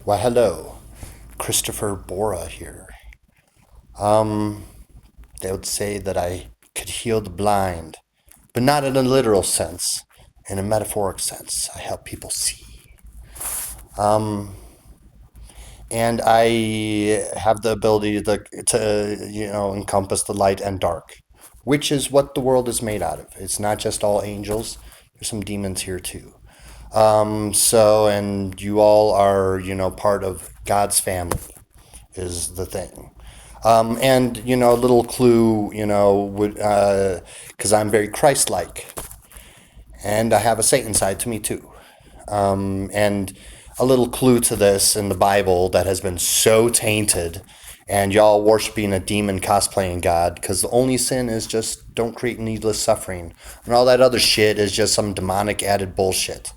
Why, hello. Christopher Bora here. They would say that I could heal the blind, but not in a literal sense. In a metaphoric sense, I help people see. And I have the ability to encompass the light and dark, which is what the world is made out of. It's not just all angels. There's some demons here too. And you all are, part of God's family is the thing. A little clue, would, because I'm very Christ-like, and I have a Satan side to me too. And a little clue to this in the Bible that has been so tainted, and y'all worshiping a demon cosplaying God, because the only sin is just don't create needless suffering, and all that other shit is just some demonic added bullshit.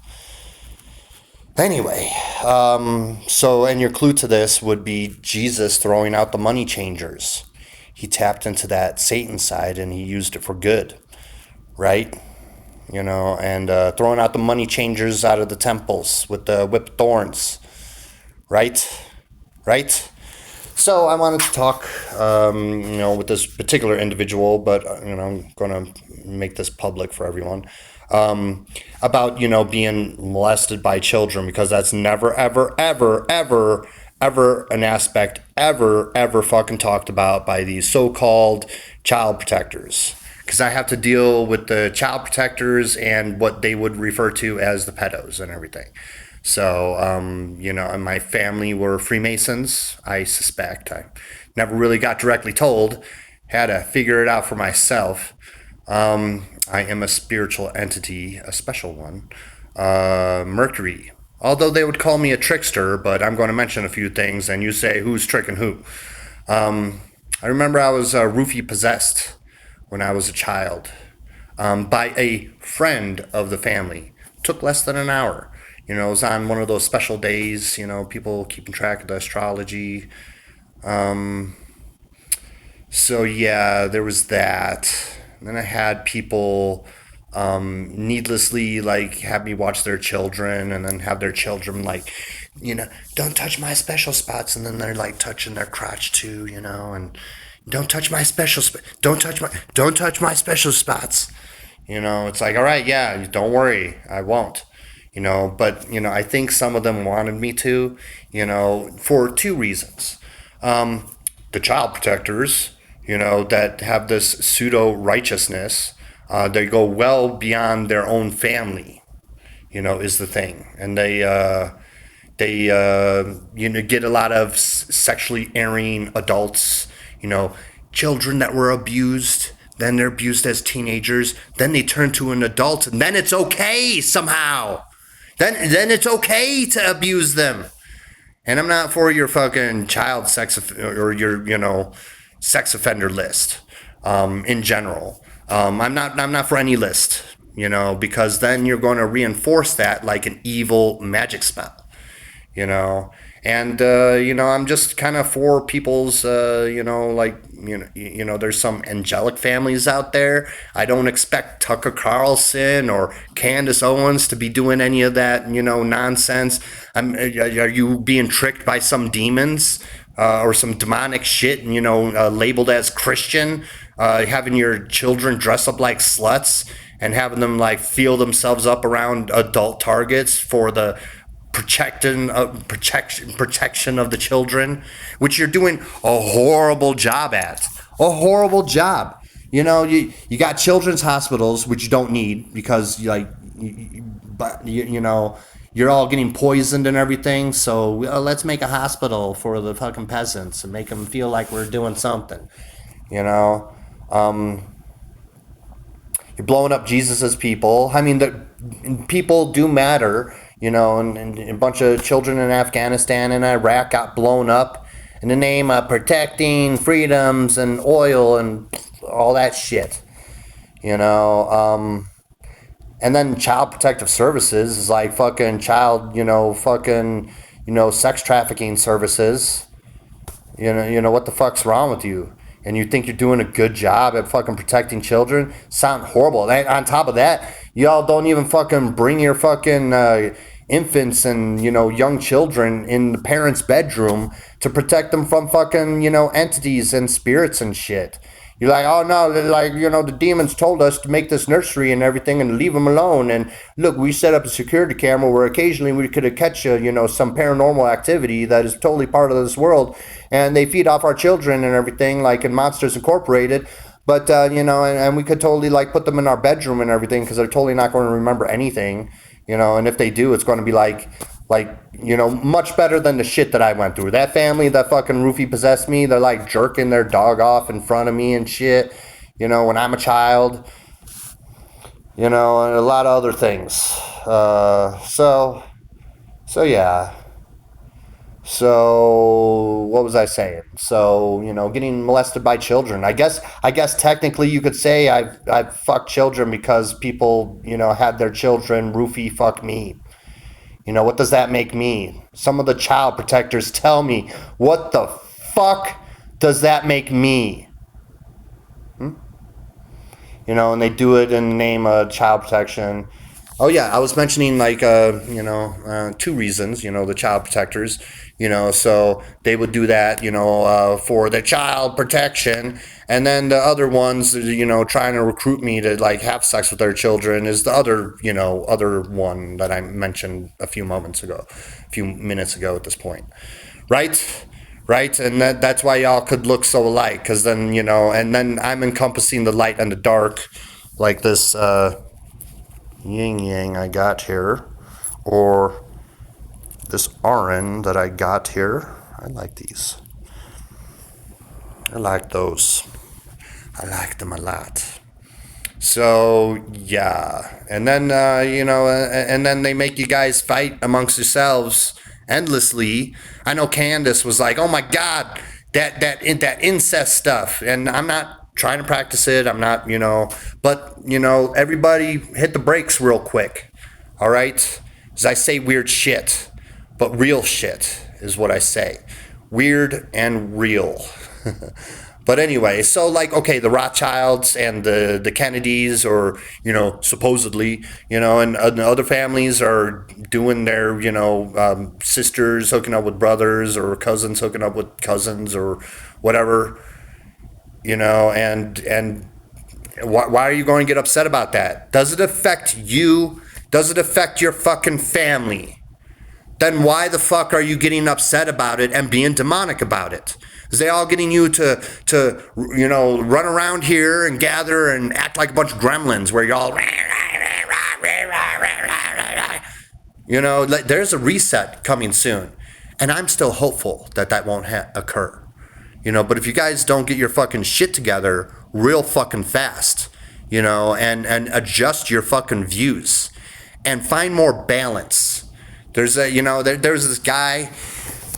Anyway, and your clue to this would be Jesus throwing out the money changers. He tapped into that Satan side and he used it for good, right? And throwing out the money changers out of the temples with the whipped thorns, right? Right? So I wanted to talk, with this particular individual, but, I'm going to make this public for everyone, about, being molested by children, because that's never, ever, ever, ever, ever an aspect ever fucking talked about by these so-called child protectors. Because I have to deal with the child protectors and what they would refer to as the pedos and everything. So, and my family were Freemasons, I suspect. I never really got directly told, had to figure it out for myself. I am a spiritual entity, a special one, Mercury. Although they would call me a trickster, but I'm going to mention a few things and you say who's tricking who. I remember I was roofie possessed when I was a child by a friend of the family. Took less than an hour. It was on one of those special days, people keeping track of the astrology. So yeah, there was that. And then I had people needlessly have me watch their children and then have their children don't touch my special spots, and then they're touching their crotch too, and don't touch my don't touch my special spots. It's all right, yeah, don't worry, I won't. But I think some of them wanted me to, for two reasons. The child protectors, that have this pseudo righteousness, they go well beyond their own family, is the thing. And they get a lot of sexually erring adults, children that were abused, then they're abused as teenagers, then they turn to an adult, and then it's okay somehow. Then it's okay to abuse them. And I'm not for your fucking child sex or your sex offender list in general. I'm not for any list, because then you're going to reinforce that like an evil magic spell, And I'm just kind of for people's there's some angelic families out there. I don't expect Tucker Carlson or Candace Owens to be doing any of that, nonsense. Are you being tricked by some demons or some demonic shit, labeled as Christian, having your children dress up like sluts and having them feel themselves up around adult targets for the protection of the children, which you're doing a horrible job at. A horrible job. You got children's hospitals, which you don't need because you're all getting poisoned and everything. So let's make a hospital for the fucking peasants and make them feel like we're doing something. You're blowing up Jesus's people. I mean, the people do matter. And a bunch of children in Afghanistan and Iraq got blown up in the name of protecting freedoms and oil and all that shit. And then Child Protective Services is fucking child, sex trafficking services. What the fuck's wrong with you? And you think you're doing a good job at fucking protecting children? Sound horrible. And on top of that, y'all don't even fucking bring your fucking infants and, young children in the parents' bedroom to protect them from fucking, entities and spirits and shit. You're like, oh no, like, the demons told us to make this nursery and everything and leave them alone. And look, we set up a security camera where occasionally we could catch, some paranormal activity that is totally part of this world. And they feed off our children and everything, like in Monsters Incorporated. But, and we could totally like put them in our bedroom and everything because they're totally not going to remember anything, and if they do, it's going to be like, much better than the shit that I went through. That family that fucking roofie possessed me, they're like jerking their dog off in front of me and shit, when I'm a child, and a lot of other things. So yeah. So what was I saying? So, getting molested by children. I guess technically you could say I've fucked children because people, had their children roofie fuck me. What does that make me? Some of the child protectors tell me, what the fuck does that make me? And they do it in the name of child protection. Oh yeah, I was mentioning like, two reasons, the child protectors, so they would do that, for the child protection. And then the other ones, trying to recruit me to like have sex with their children is the other, other one that I mentioned a few minutes ago at this point. Right? Right? And that's why y'all could look so alike. Cause then, and then I'm encompassing the light and the dark like this, yin yang I got here, or this Aron that I got here. I like these. I like those. I like them a lot. So yeah, and then and then they make you guys fight amongst yourselves endlessly. I know Candace was like, "Oh my God, that incest stuff," and I'm not trying to practice it. I'm not, but everybody hit the brakes real quick. All right, as I say weird shit, but real shit is what I say. Weird and real. But anyway, so like, okay, the Rothschilds and the Kennedys, or, supposedly, and other families are doing their, sisters hooking up with brothers, or cousins hooking up with cousins, or whatever, and why are you going to get upset about that? Does it affect you? Does it affect your fucking family? Then why the fuck are you getting upset about it and being demonic about it? Is they all getting you to run around here and gather and act like a bunch of gremlins where you're all, there's a reset coming soon. And I'm still hopeful that won't occur. But if you guys don't get your fucking shit together real fucking fast, and adjust your fucking views and find more balance. There's there's this guy.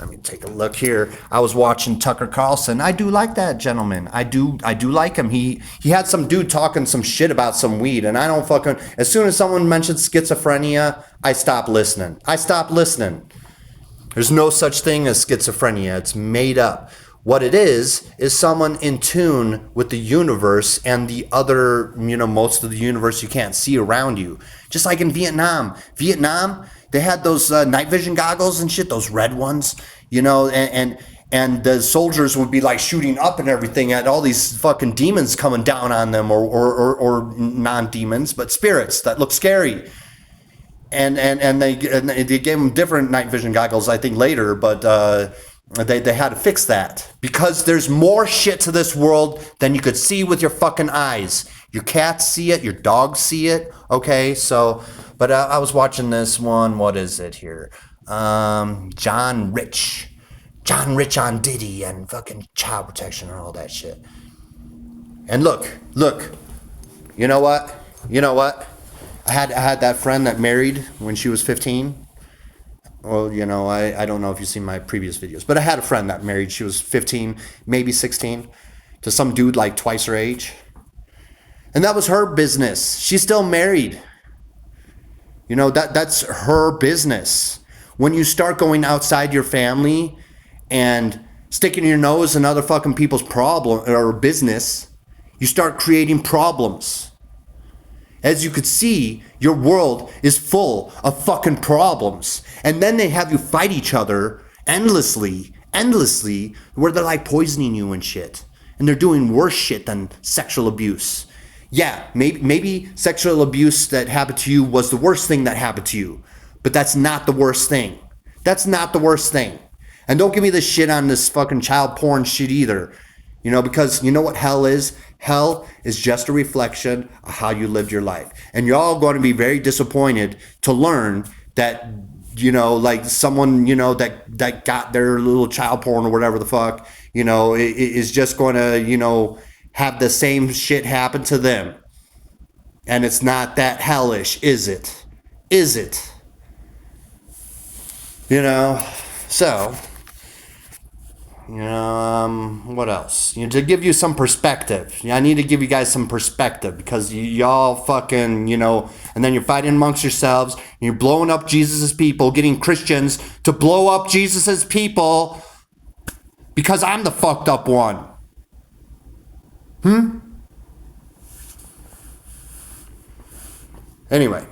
Let me take a look here. I was watching Tucker Carlson. I do like that gentleman. I do like him. He had some dude talking some shit about some weed, and I don't fucking. As soon as someone mentions schizophrenia, I stop listening. There's no such thing as schizophrenia. It's made up. What it is someone in tune with the universe and the other, most of the universe you can't see around you. Just like in Vietnam. They had those night vision goggles and shit, those red ones, and the soldiers would be like shooting up and everything at all these fucking demons coming down on them, or non-demons, but spirits that look scary. And they gave them different night vision goggles, I think, later, but they had to fix that because there's more shit to this world than you could see with your fucking eyes. Your cats see it, your dogs see it. Okay, so, but I was watching this one. What is it here? John Rich on Diddy and fucking child protection and all that shit. And look, you know what? I had that friend that married when she was 15. Well, I don't know if you've seen my previous videos, but I had a friend that married. She was 15, maybe 16, to some dude like twice her age. And that was her business. She's still married. That's her business. When you start going outside your family and sticking your nose in other fucking people's problem or business, you start creating problems. As you could see, your world is full of fucking problems. And then they have you fight each other endlessly, where they're like poisoning you and shit. And they're doing worse shit than sexual abuse. Yeah, maybe sexual abuse that happened to you was the worst thing that happened to you. But that's not the worst thing. That's not the worst thing. And don't give me this shit on this fucking child porn shit either. Because you know what hell is? Hell is just a reflection of how you lived your life. And you're all going to be very disappointed to learn that, like someone, that got their little child porn or whatever the fuck, is just going to, have the same shit happen to them. And it's not that hellish, is it? Is it? So, what else? To give you some perspective. I need to give you guys some perspective because y'all fucking, and then you're fighting amongst yourselves and you're blowing up Jesus's people, getting Christians to blow up Jesus's people because I'm the fucked up one. Anyway.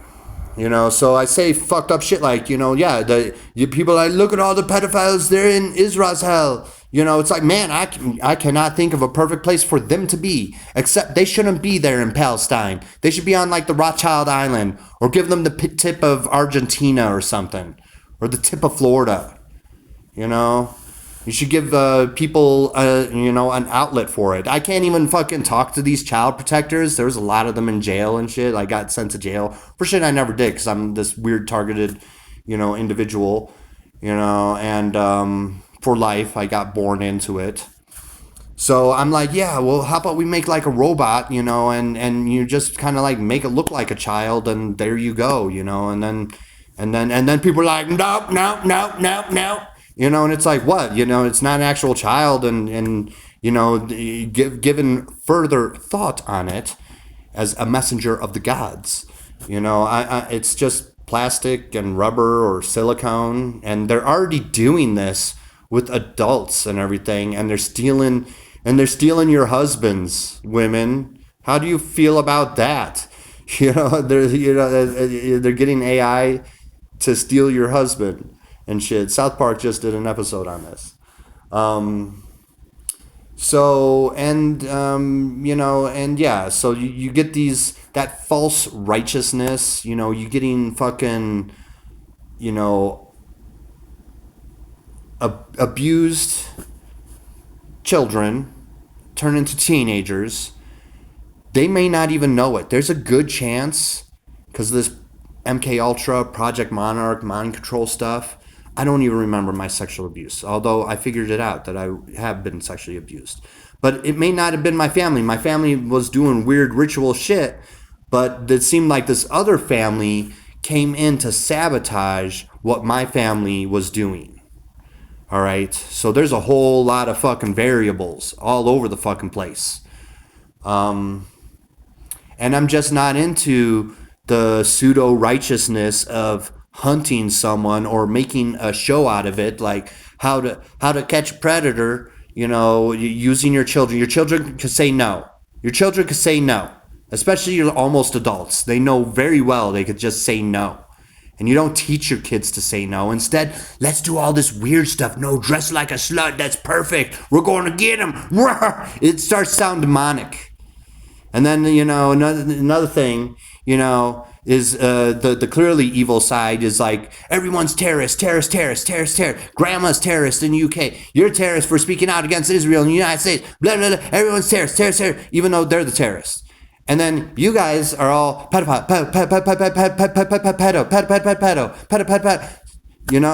So I say fucked up shit like, the people like, look at all the pedophiles, they're in Israel's hell. It's like, man, I cannot think of a perfect place for them to be, except they shouldn't be there in Palestine. They should be on like the Rothschild Island or give them the tip of Argentina or something, or the tip of Florida. You should give people, an outlet for it. I can't even fucking talk to these child protectors. There's a lot of them in jail and shit. I got sent to jail for shit I never did because I'm this weird targeted, individual, and for life. I got born into it. So I'm like, yeah, well, how about we make like a robot, and you just kind of like make it look like a child and there you go, and then people are like, nope. And it's like, what? It's not an actual child. And given further thought on it as a messenger of the gods, it's just plastic and rubber or silicone. And they're already doing this with adults and everything. And they're stealing your husbands, women. How do you feel about that? They're getting AI to steal your husband. And shit. South Park just did an episode on this. So you get that false righteousness, you getting fucking, abused children turn into teenagers. They may not even know it. There's a good chance, because of this MK Ultra, Project Monarch, mind control stuff, I don't even remember my sexual abuse, although I figured it out that I have been sexually abused. But it may not have been my family. My family was doing weird ritual shit, but it seemed like this other family came in to sabotage what my family was doing. All right? So there's a whole lot of fucking variables all over the fucking place. And I'm just not into the pseudo-righteousness of hunting someone or making a show out of it, like how to catch a predator, using your children. Your children can say no. Your children can say no, especially your almost adults. They know very well they could just say no. And you don't teach your kids to say no. Instead, let's do all this weird stuff. No, dress like a slut. That's perfect. We're going to get him. It starts to sound demonic. And then, another thing, is the clearly evil side is like, everyone's terrorist. Grandma's terrorist in the UK. You're a terrorist for speaking out against Israel in the United States. Blah, blah, blah. Everyone's terrorist, even though they're the terrorists. And then you guys are all pedo,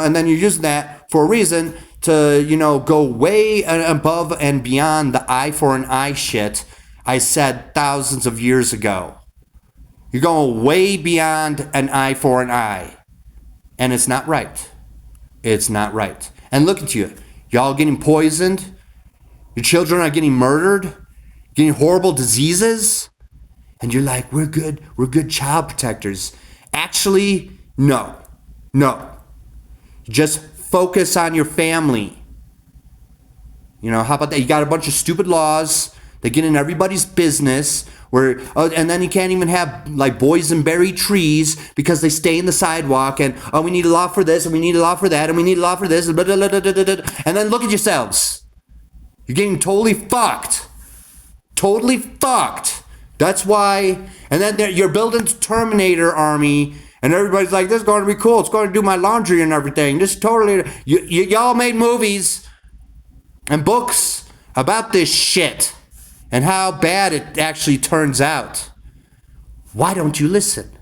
and then you're using that for a reason to, go way above and beyond the eye for an eye shit I said thousands of years ago. You're going way beyond an eye for an eye. And it's not right. It's not right. And look at you. Y'all getting poisoned. Your children are getting murdered. Getting horrible diseases. And you're like, we're good child protectors. Actually, no. Just focus on your family. How about that? You got a bunch of stupid laws They get in everybody's business. And then you can't even have like boysenberry trees because they stay in the sidewalk. And we need a law for this, and we need a law for that, and we need a law for this. And then look at yourselves. You're getting totally fucked. Totally fucked. That's why. And then you're building Terminator army. And everybody's like, this is going to be cool. It's going to do my laundry and everything. This is totally... Y'all made movies and books about this shit and how bad it actually turns out. Why don't you listen?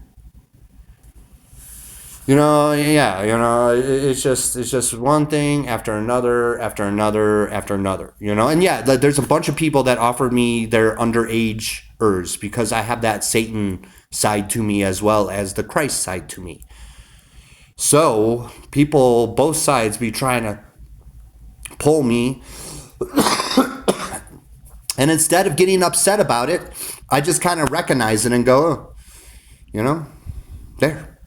It's just one thing after another, after another, after another, And yeah, there's a bunch of people that offered me their underage-ers because I have that Satan side to me as well as the Christ side to me. So people, both sides, be trying to pull me. And instead of getting upset about it, I just kind of recognize it and go, there.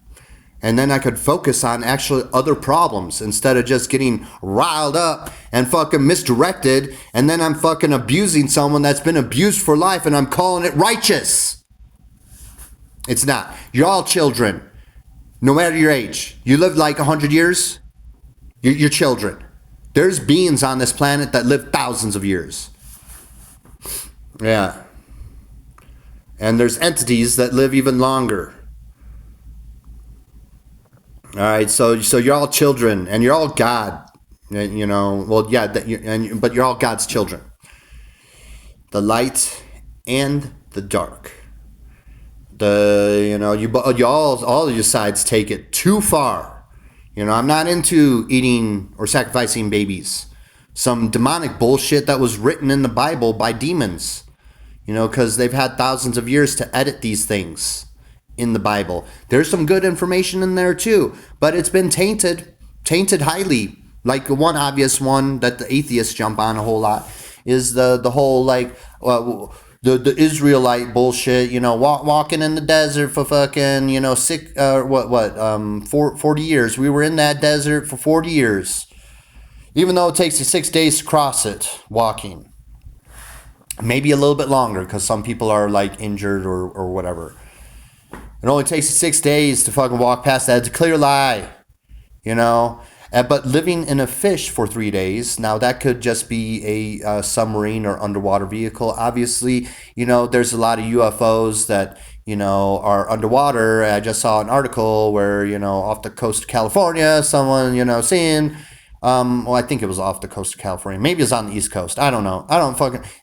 And then I could focus on actually other problems instead of just getting riled up and fucking misdirected. And then I'm fucking abusing someone that's been abused for life and I'm calling it righteous. It's not. You're all children, no matter your age. You live like 100 years, you're children. There's beings on this planet that live thousands of years. Yeah. And there's entities that live even longer. All right, so you're all children, and you're all God, but you're all God's children. The light and the dark. All of your sides take it too far. I'm not into eating or sacrificing babies. Some demonic bullshit that was written in the Bible by demons. Because they've had thousands of years to edit these things in the Bible. There's some good information in there too, but it's been tainted highly. Like one obvious one that the atheists jump on a whole lot is the whole the Israelite bullshit. Walking in the desert for fucking 40 years. We were in that desert for 40 years, even though it takes you 6 days to cross it walking. Maybe a little bit longer because some people are like injured or whatever. It only takes you 6 days to fucking walk past that. It's a clear lie, But living in a fish for 3 days, now that could just be a submarine or underwater vehicle. Obviously, there's a lot of UFOs that, are underwater. I just saw an article where, off the coast of California, someone, seeing... I think it was off the coast of California. Maybe it's on the East Coast. I don't know.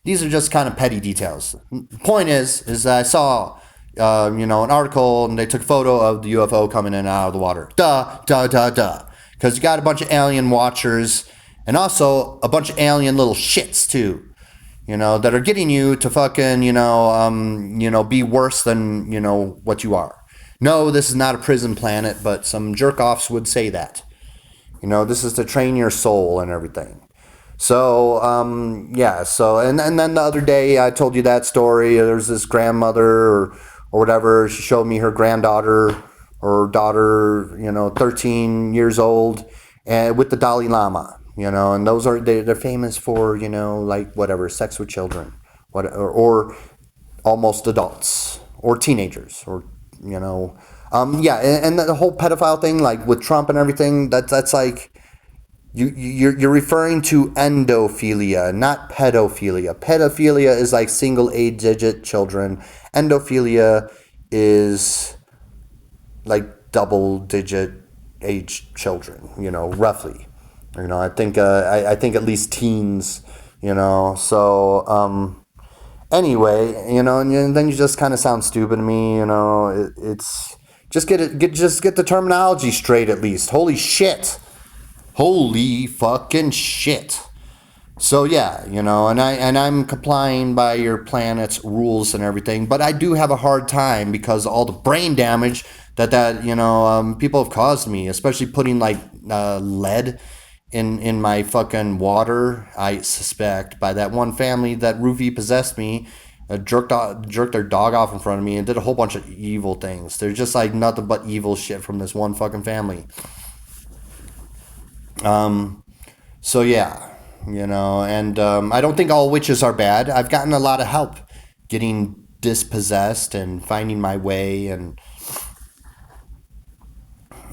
These are just kind of petty details. Point is I saw... an article, and they took a photo of the UFO coming in and out of the water. Because you got a bunch of alien watchers, and also a bunch of alien little shits too, that are getting you to fucking, be worse than, what you are. No, this is not a prison planet, but some jerk-offs would say that. This is to train your soul and everything. So, and then the other day I told you that story. There's this grandmother or whatever. She showed me her granddaughter or daughter, 13 years old, and with the Dalai Lama, and those they're famous for, sex with children, or almost adults or teenagers or, and the whole pedophile thing, like with Trump and everything, that's like, you're referring to endophilia, not pedophilia. Pedophilia is like single age-digit children. Endophilia is like double-digit age children, roughly. I think at least teens, So anyway, and then you just kind of sound stupid to me, It's just get the terminology straight at least. Holy shit. Holy fucking shit. So yeah, and I'm complying by your planet's rules and everything, but I do have a hard time because all the brain damage that people have caused me, especially putting like lead in my fucking water. I suspect by that one family that roofie possessed me, jerked their dog off in front of me and did a whole bunch of evil things. They're just like nothing but evil shit from this one fucking family. So yeah, And I don't think all witches are bad. I've gotten a lot of help getting dispossessed and finding my way and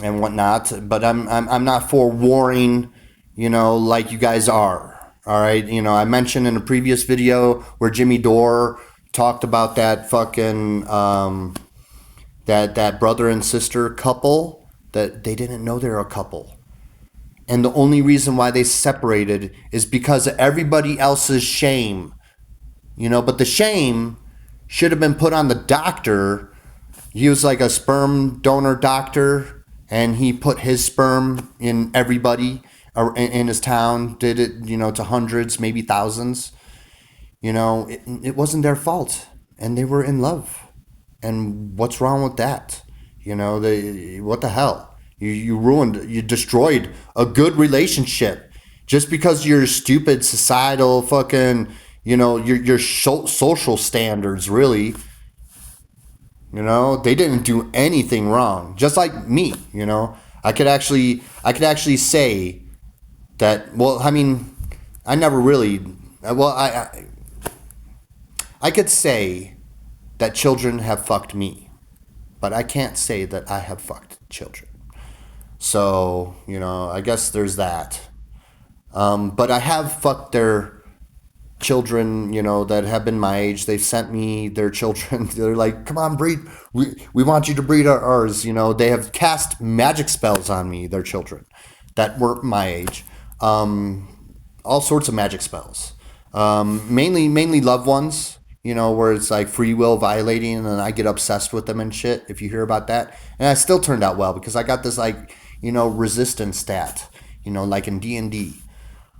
whatnot. But I'm not for warring, like you guys are. All right, I mentioned in a previous video where Jimmy Dore talked about that fucking that brother and sister couple that they didn't know they're a couple. And the only reason why they separated is because of everybody else's shame. But the shame should have been put on the doctor. He was like a sperm donor doctor, and he put his sperm in everybody in his town, did it, to hundreds, maybe thousands. It wasn't their fault, and they were in love. And what's wrong with that? What the hell? You destroyed a good relationship just because your stupid societal fucking, your social standards, really. They didn't do anything wrong. Just like me, I could actually say that. Well, I mean, I never really. Well, I could say that children have fucked me, but I can't say that I have fucked children. So, I guess there's that. But I have fucked their children, that have been my age. They've sent me their children. They're like, come on, breed. We want you to breed ours. They have cast magic spells on me, their children, that were my age. All sorts of magic spells. Mainly loved ones. Where it's like free will violating, and then I get obsessed with them and shit, if you hear about that. And I still turned out well because I got this, like, resistance stat, like in D&D,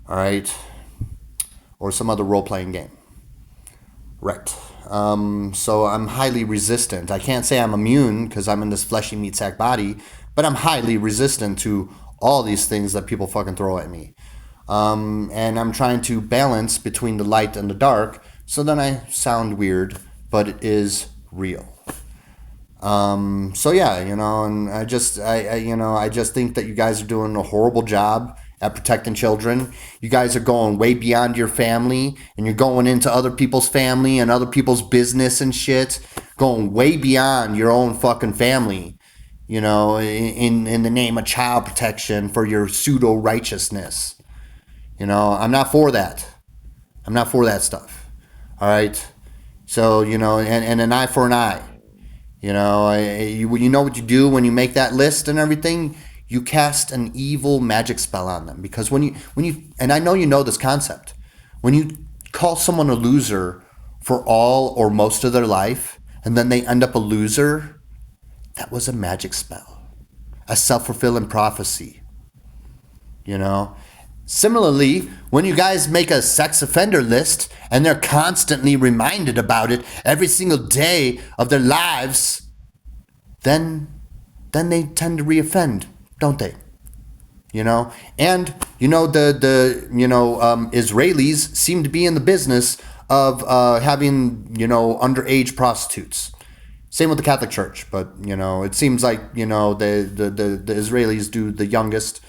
all right? Or some other role-playing game. Right. So I'm highly resistant. I can't say I'm immune because I'm in this fleshy meat sack body, but I'm highly resistant to all these things that people fucking throw at me. And I'm trying to balance between the light and the dark. So then I sound weird, but it is real. So yeah, and I just think that you guys are doing a horrible job at protecting children. You guys are going way beyond your family, and you're going into other people's family and other people's business and shit, going way beyond your own fucking family, in the name of child protection for your pseudo righteousness. I'm not for that. I'm not for that stuff. All right. So, and an eye for an eye. You know what you do when you make that list and everything? You cast an evil magic spell on them. Because when you, and I know you know this concept, when you call someone a loser for all or most of their life, and then they end up a loser, that was a magic spell, a self-fulfilling prophecy. Similarly, when you guys make a sex offender list and they're constantly reminded about it every single day of their lives, then they tend to reoffend, don't they? And the Israelis seem to be in the business of having underage prostitutes. Same with the Catholic Church, but it seems like the Israelis do the youngest.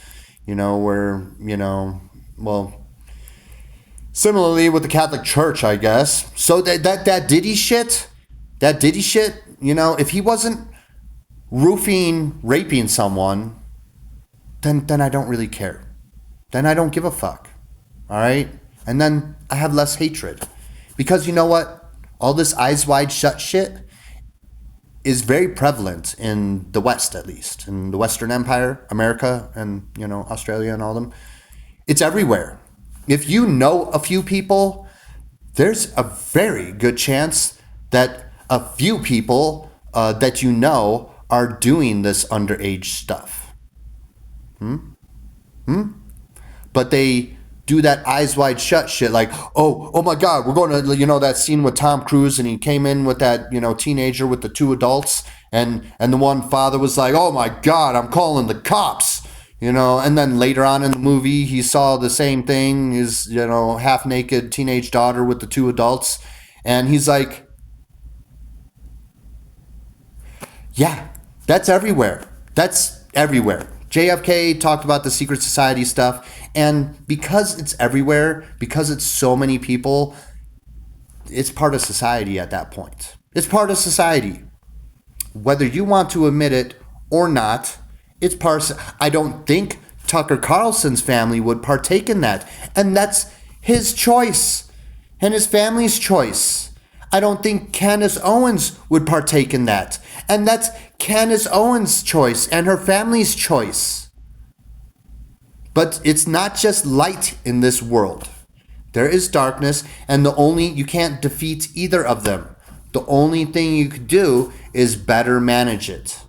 Similarly with the Catholic Church, I guess. So that Diddy shit, if he wasn't raping someone, then I don't really care. Then I don't give a fuck. All right? And then I have less hatred. Because you know what? All this eyes wide shut shit is very prevalent in the West, at least, in the Western Empire, America, and Australia and all them. It's everywhere. If you know a few people, there's a very good chance that a few people that you know are doing this underage stuff. But they do that eyes wide shut shit, like, oh my God, we're going to, that scene with Tom Cruise, and he came in with that, teenager with the two adults, and the one father was like, oh my God, I'm calling the cops, and then later on in the movie, he saw the same thing, his, half naked teenage daughter with the two adults, and he's like, yeah, that's everywhere. JFK talked about the secret society stuff, and because it's everywhere, because it's so many people, it's part of society at that point. It's part of society. Whether you want to admit it or not, it's part of, I don't think Tucker Carlson's family would partake in that. And that's his choice and his family's choice. I don't think Candace Owens would partake in that. And that's Candace Owens' choice and her family's choice. But it's not just light in this world. There is darkness, and you can't defeat either of them. The only thing you could do is better manage it.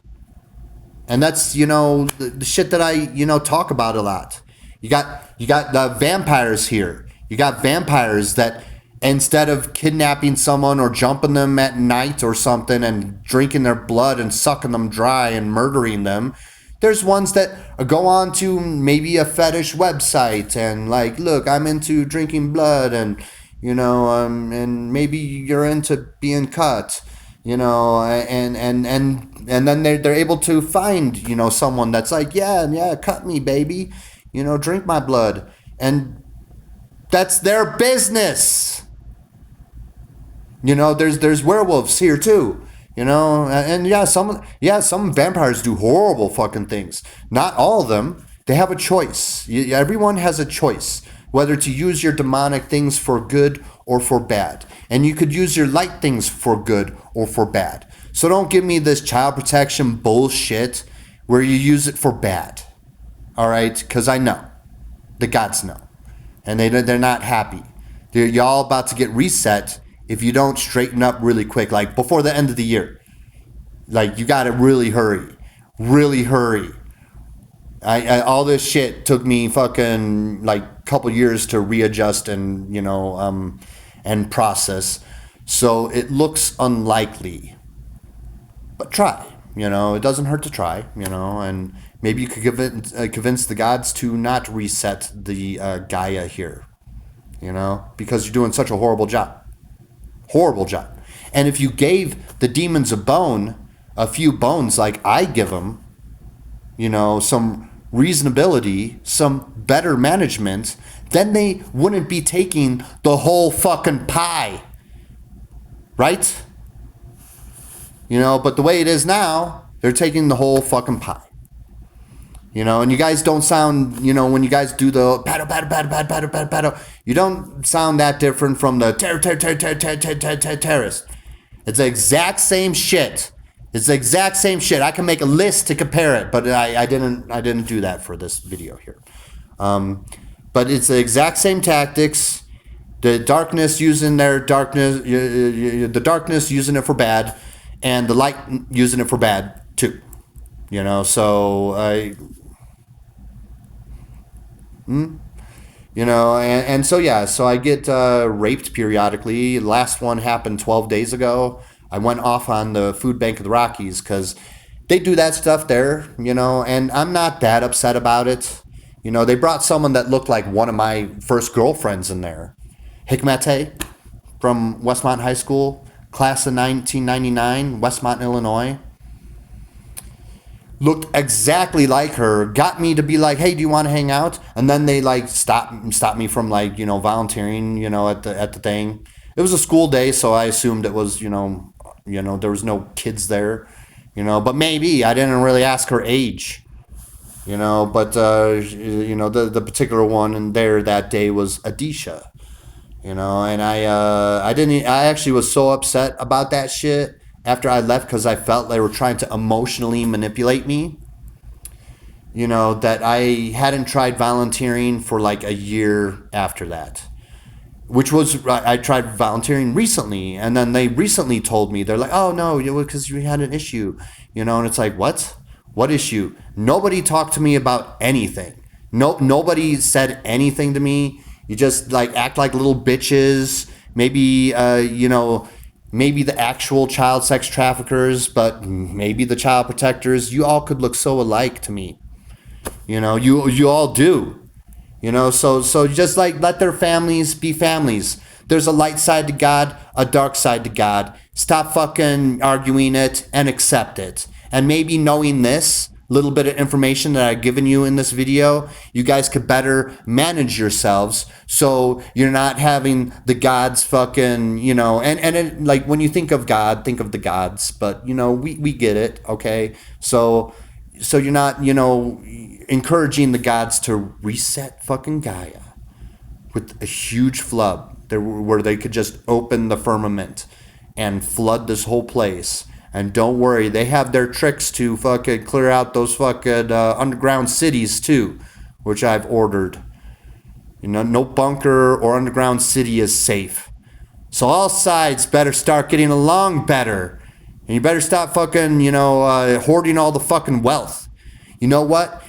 And that's, the shit that I, talk about a lot. You got the vampires here. You got vampires that instead of kidnapping someone or jumping them at night or something and drinking their blood and sucking them dry and murdering them, there's ones that go on to maybe a fetish website and like, look, I'm into drinking blood and, and maybe you're into being cut, and then they're able to find, someone that's like, yeah, cut me, baby, drink my blood. And that's their business. There's werewolves here too. And some vampires do horrible fucking things. Not all of them. They have a choice. Everyone has a choice, whether to use your demonic things for good or for bad. And you could use your light things for good or for bad. So don't give me this child protection bullshit where you use it for bad. All right? Because I know. The gods know. And they're not happy. Y'all about to get reset if you don't straighten up really quick, like before the end of the year. Like, you got to really hurry. Really hurry. I all this shit took me fucking like couple years to readjust and, and process. So it looks unlikely. But try. It doesn't hurt to try, and maybe you could convince the gods to not reset the Gaia here, because you're doing such a horrible job. Horrible job. And if you gave the demons a few bones like I give them, some reasonability, some better management, then they wouldn't be taking the whole fucking pie. Right? But the way it is now, they're taking the whole fucking pie. And you guys don't sound, when you guys do the paddle, you don't sound that different from the terrorist. It's the exact same shit. It's the exact same shit. I can make a list to compare it, but I didn't do that for this video here. But it's the exact same tactics. The darkness using their darkness, the darkness using it for bad, and the light using it for bad too. So so I get raped periodically. Last one happened 12 days ago. I went off on the food bank of the Rockies because they do that stuff there, and I'm not that upset about it. They brought someone that looked like one of my first girlfriends in there. Hikmete from Westmont High School, class of 1999, Westmont, Illinois. Looked exactly like her, got me to be like, hey, do you want to hang out? And then they like stopped me from like, volunteering, at the thing. It was a school day, so I assumed it was, there was no kids there, but maybe I didn't really ask her age, but the particular one in there that day was Adisha, and I actually was so upset about that shit after I left because I felt they were trying to emotionally manipulate me. That I hadn't tried volunteering for like a year after that. Which was, I tried volunteering recently. And then they recently told me, they're like, oh no, because you had an issue. And it's like, what? What issue? Nobody talked to me about anything. Nobody said anything to me. You just like act like little bitches. Maybe, maybe the actual child sex traffickers, but maybe the child protectors. You all could look so alike to me. You all do. So just like let their families be families. There's a light side to God, a dark side to God. Stop fucking arguing it and accept it. And maybe knowing this, little bit of information that I've given you in this video, you guys could better manage yourselves so you're not having the gods fucking, and it, like when you think of God, think of the gods, but we get it, okay? So you're not, encouraging the gods to reset fucking Gaia with a huge flood where they could just open the firmament and flood this whole place. And don't worry, they have their tricks to fucking clear out those fucking underground cities too, which I've ordered. No bunker or underground city is safe. So all sides better start getting along better. And you better stop fucking, hoarding all the fucking wealth. You know what?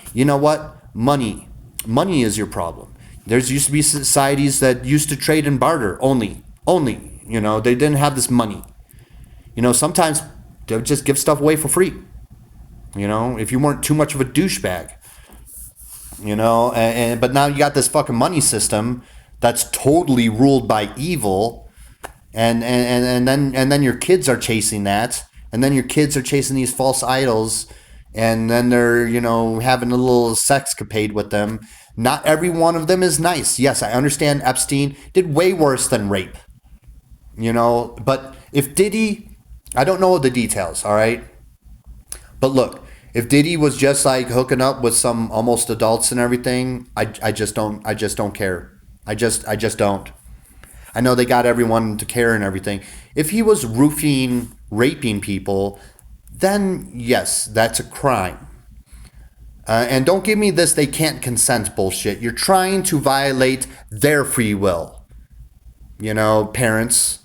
Money. Money is your problem. There's used to be societies that used to trade and barter only. They didn't have this money. Sometimes they would just give stuff away for free. If you weren't too much of a douchebag. But now you got this fucking money system that's totally ruled by evil, and then your kids are chasing that, and then your kids are chasing these false idols, and then they're having a little sexcapade with them. Not every one of them is nice. Yes, I understand Epstein did way worse than rape. But if Diddy, I don't know the details, all right? But look, if Diddy was just like hooking up with some almost adults and everything, I just don't care. I just don't. I know they got everyone to care and everything. If he was raping people, then yes, that's a crime. And don't give me this they can't consent bullshit. You're trying to violate their free will. Parents.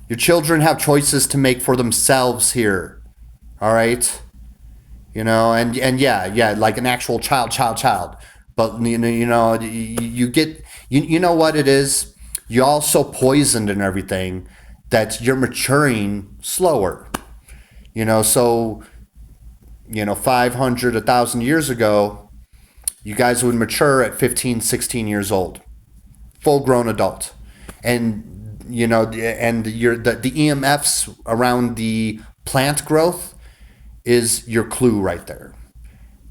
Your children have choices to make for themselves here. All right? And yeah, like an actual child. But you get what it is? You're all so poisoned and everything that you're maturing slower. 500, 1,000 years ago, you guys would mature at 15, 16 years old. Full-grown adult. And and the EMFs around the plant growth is your clue right there.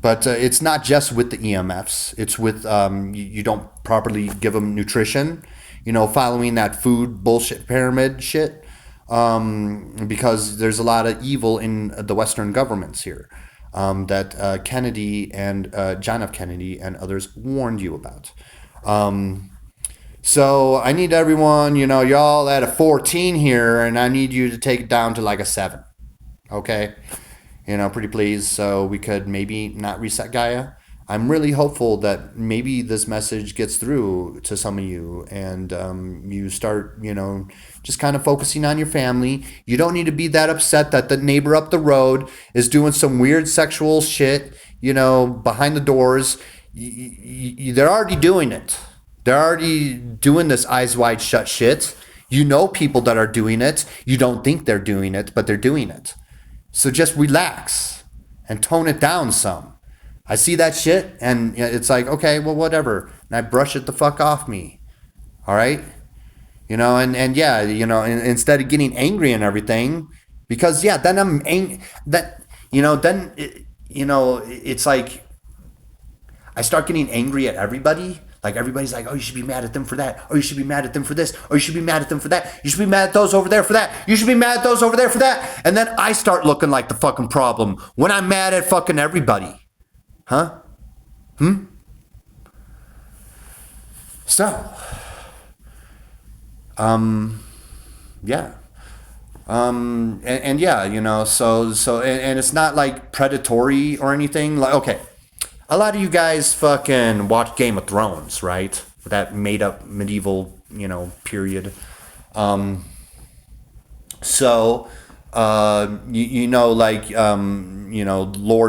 But it's not just with the EMFs. It's with you don't properly give them nutrition, following that food bullshit pyramid shit, because there's a lot of evil in the Western governments here that Kennedy and John F. Kennedy and others warned you about. So I need everyone, y'all at a 14 here, and I need you to take it down to like a 7. Okay? Pretty please, so we could maybe not reset Gaia. I'm really hopeful that maybe this message gets through to some of you, and you start, just kind of focusing on your family. You don't need to be that upset that the neighbor up the road is doing some weird sexual shit, behind the doors. They're already doing it. They're already doing this eyes wide shut shit. People that are doing it. You don't think they're doing it, but they're doing it. So just relax and tone it down some. I see that shit and it's like, okay, well, whatever. And I brush it the fuck off me. All right? Instead of getting angry and everything, because then I'm angry. It's like I start getting angry at everybody. Like everybody's like, oh, you should be mad at them for that. Or you should be mad at them for this. Or you should be mad at them for that. You should be mad at those over there for that. You should be mad at those over there for that. And then I start looking like the fucking problem when I'm mad at fucking everybody. Huh? So, yeah. And it's not like predatory or anything. Like, okay. A lot of you guys fucking watch Game of Thrones, right? That made up medieval, period. Lord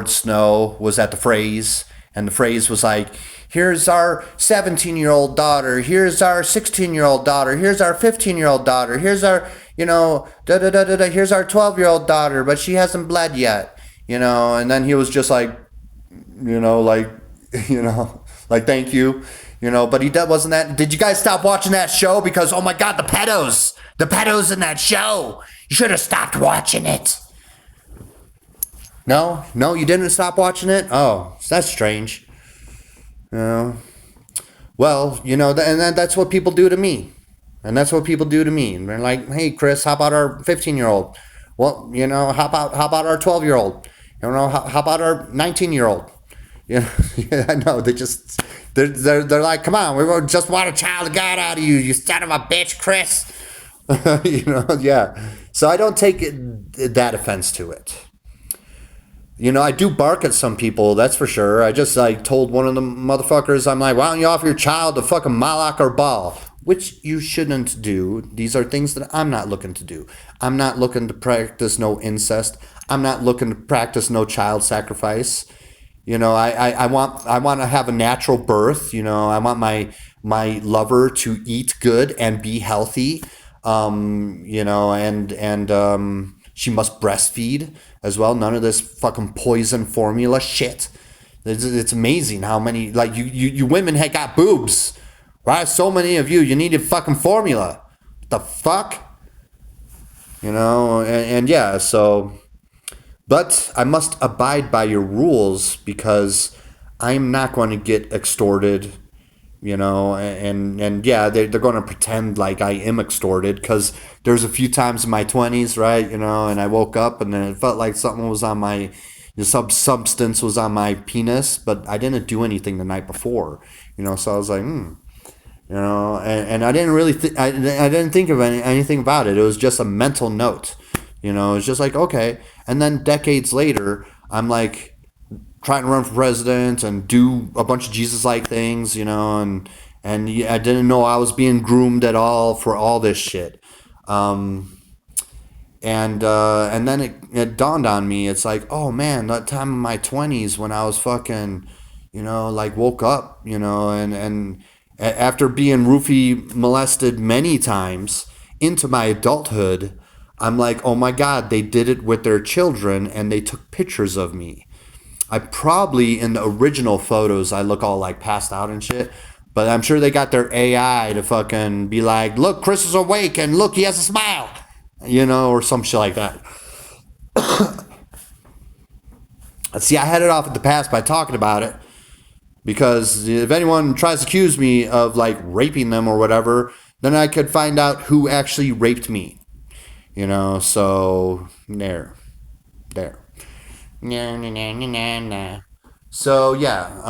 Snow was at the phrase, and the phrase was like, here's our 17-year-old daughter, here's our 16-year-old daughter, here's our 15-year-old daughter, here's our, here's our 12-year-old daughter, but she hasn't bled yet, and then he was just like, thank you, but he wasn't that. Did you guys stop watching that show? Because, oh my God, the pedos in that show. You should have stopped watching it. No, no, you didn't stop watching it. Oh, that's strange. You know, well, and that's what people do to me. And that's what people do to me. And they're like, "Hey, Chris, how about our 15-year-old? Well, how about our 12-year-old? How about our 19-year-old? You know, yeah, I know. They're like, come on, we just want a child of God out of you, you son of a bitch, Chris. Yeah. So I don't take that offense to it. I do bark at some people, that's for sure. I just like told one of the motherfuckers, I'm like, why don't you offer your child to fucking Malak or Baal? Which you shouldn't do. These are things that I'm not looking to do. I'm not looking to practice no incest. I'm not looking to practice no child sacrifice. I want to have a natural birth. I want my lover to eat good and be healthy. And she must breastfeed as well. None of this fucking poison formula shit. It's amazing how many, like, you women had got boobs, right? So many of you needed fucking formula. What the fuck? And yeah, so, but I must abide by your rules because I'm not going to get extorted, and yeah, they're going to pretend like I am extorted because there's a few times in my 20s, right, and I woke up and then it felt like something was on my, some substance was on my penis, but I didn't do anything the night before, so I was like, and I didn't really, I didn't think of anything about it. It was just a mental note, it's just like, okay. And then decades later, I'm like, trying to run for president and do a bunch of Jesus-like things, and I didn't know I was being groomed at all for all this shit. And then it dawned on me. It's like, oh man, that time in my 20s when I was fucking, like woke up, and after being roofie molested many times into my adulthood, I'm like, oh my God, they did it with their children and they took pictures of me. I probably in the original photos I look all like passed out and shit, but I'm sure they got their AI to fucking be like, look, Chris is awake and look, he has a smile, or some shit like that. See, I had it off at the pass by talking about it because if anyone tries to accuse me of like raping them or whatever, then I could find out who actually raped me, so there. Nah, nah, nah, nah, nah. So yeah,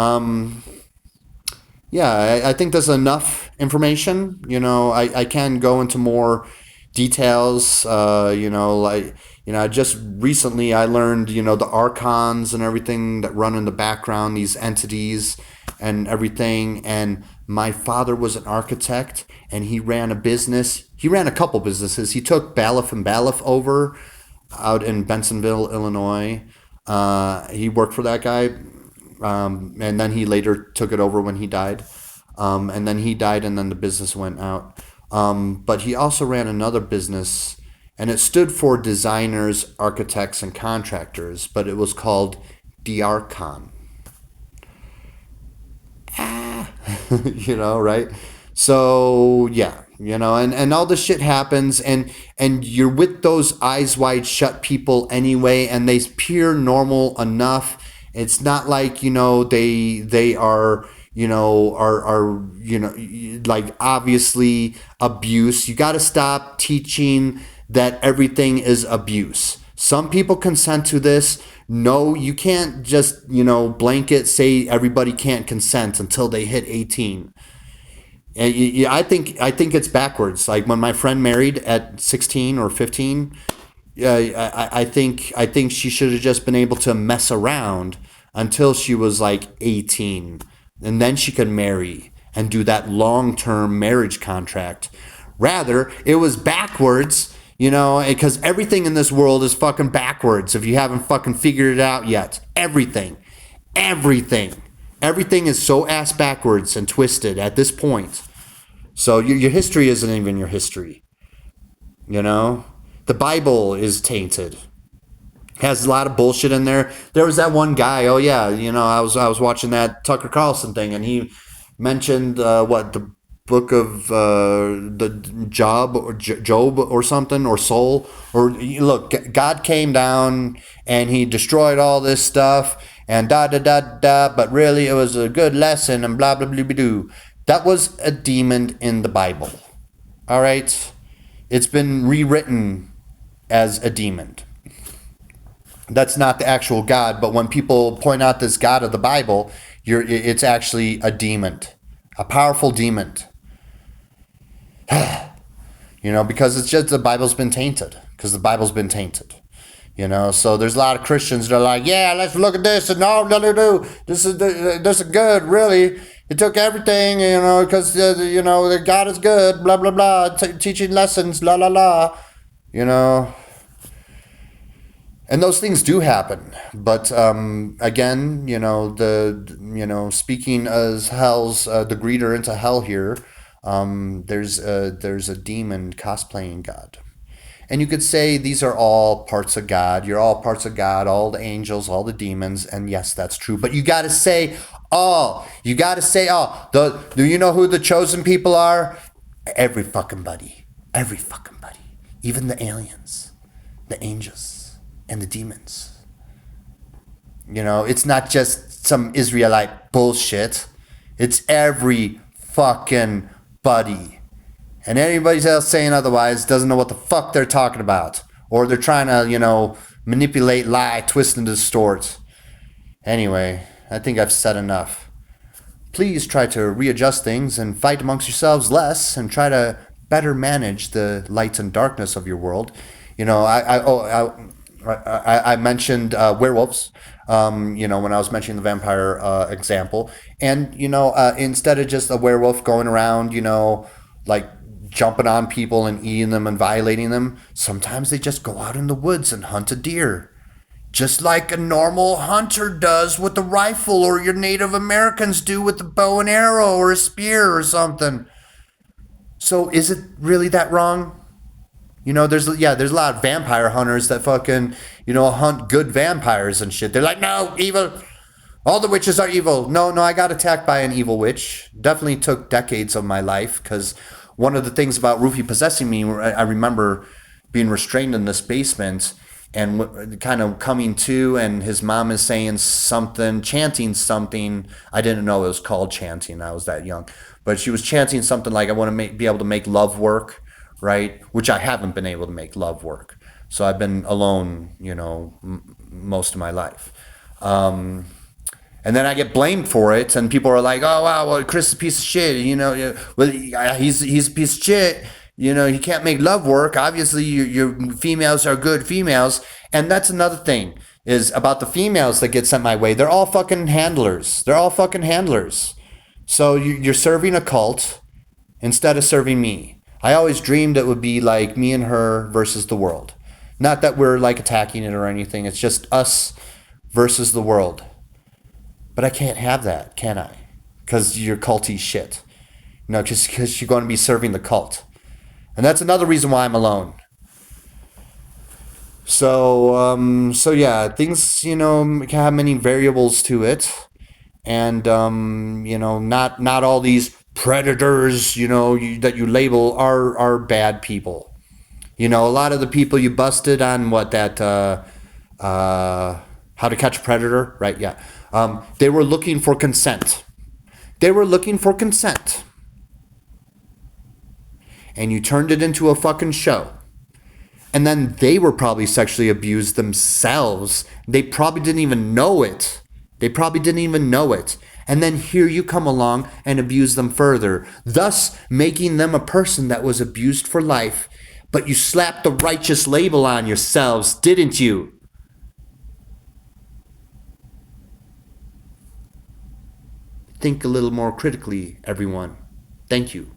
I think there's enough information. I can go into more details. Just recently I learned, the archons and everything that run in the background, these entities and everything. And my father was an architect and he ran a business. He ran a couple businesses. He took Balif and Balif over out in Bensonville, Illinois. He worked for that guy, and then he later took it over when he died. And then he died, and then the business went out. But he also ran another business, and it stood for designers, architects, and contractors, but it was called Diarchon. Right? So yeah, and all this shit happens, and you're with those eyes wide shut people anyway, and they appear normal enough. It's not like they are like obviously abuse. You got to stop teaching that everything is abuse. Some people consent to this. No, you can't just blanket say everybody can't consent until they hit 18. And I think it's backwards. Like when my friend married at 16 or 15, I think she should have just been able to mess around until she was like 18, and then she could marry and do that long-term marriage contract. Rather, it was backwards, because everything in this world is fucking backwards. If you haven't fucking figured it out yet, everything. Everything is so ass backwards and twisted at this point. So your history isn't even your history. The Bible is tainted. Has a lot of bullshit in there. There was that one guy. Oh yeah, I was watching that Tucker Carlson thing, and he mentioned book of the Job or something, or Soul, or look, God came down and he destroyed all this stuff and da da da da, but really it was a good lesson and blah blah blah blah blah. That was a demon in the Bible. All right, it's been rewritten as a demon. That's not the actual God, but when people point out this God of the Bible, it's actually a demon, a powerful demon. Because it's just the Bible's been tainted. Because the Bible's been tainted. So there's a lot of Christians that are like, yeah, let's look at this and no, this is good, really. It took everything, because the God is good, blah blah blah, teaching lessons, la la la, you know. And those things do happen, but again, speaking as hell's the greeter into hell here, there's a demon cosplaying God. And you could say these are all parts of God. You're all parts of God, all the angels, all the demons. And yes, that's true. But you got to say all. You got to say all. Do you know who the chosen people are? Every fucking buddy. Every fucking buddy. Even the aliens, the angels, and the demons. It's not just some Israelite bullshit. It's every fucking buddy. And anybody else saying otherwise doesn't know what the fuck they're talking about. Or they're trying to, manipulate, lie, twist, and distort. Anyway, I think I've said enough. Please try to readjust things and fight amongst yourselves less and try to better manage the light and darkness of your world. I mentioned werewolves, when I was mentioning the vampire example. And, instead of just a werewolf going around, like jumping on people and eating them and violating them, sometimes they just go out in the woods and hunt a deer. Just like a normal hunter does with a rifle, or your Native Americans do with a bow and arrow or a spear or something. So is it really that wrong? There's a lot of vampire hunters that fucking, hunt good vampires and shit. They're like, no, evil. All the witches are evil. No, I got attacked by an evil witch. Definitely took decades of my life, because one of the things about Rufy possessing me, I remember being restrained in this basement and kind of coming to, and his mom is saying something, chanting something. I didn't know it was called chanting. I was that young. But she was chanting something like, I want to be able to make love work, right? Which I haven't been able to make love work. So I've been alone, most of my life. And then I get blamed for it, and people are like, "Oh wow, well, Chris is a piece of shit." Well, he's a piece of shit. He can't make love work. Obviously, your females are good females, and that's another thing is about the females that get sent my way. They're all fucking handlers. They're all fucking handlers. So you're serving a cult instead of serving me. I always dreamed it would be like me and her versus the world. Not that we're like attacking it or anything. It's just us versus the world. But I can't have that, can I? Because you're culty shit. Just because you're going to be serving the cult. And that's another reason why I'm alone. So yeah, things, can have many variables to it. And, not all these predators, that you label are bad people. A lot of the people you busted on How to Catch a Predator, right? Yeah. They were looking for consent. And you turned it into a fucking show. And then they were probably sexually abused themselves. They probably didn't even know it. And then here you come along and abuse them further, thus making them a person that was abused for life. But you slapped the righteous label on yourselves, didn't you? Think a little more critically, everyone. Thank you.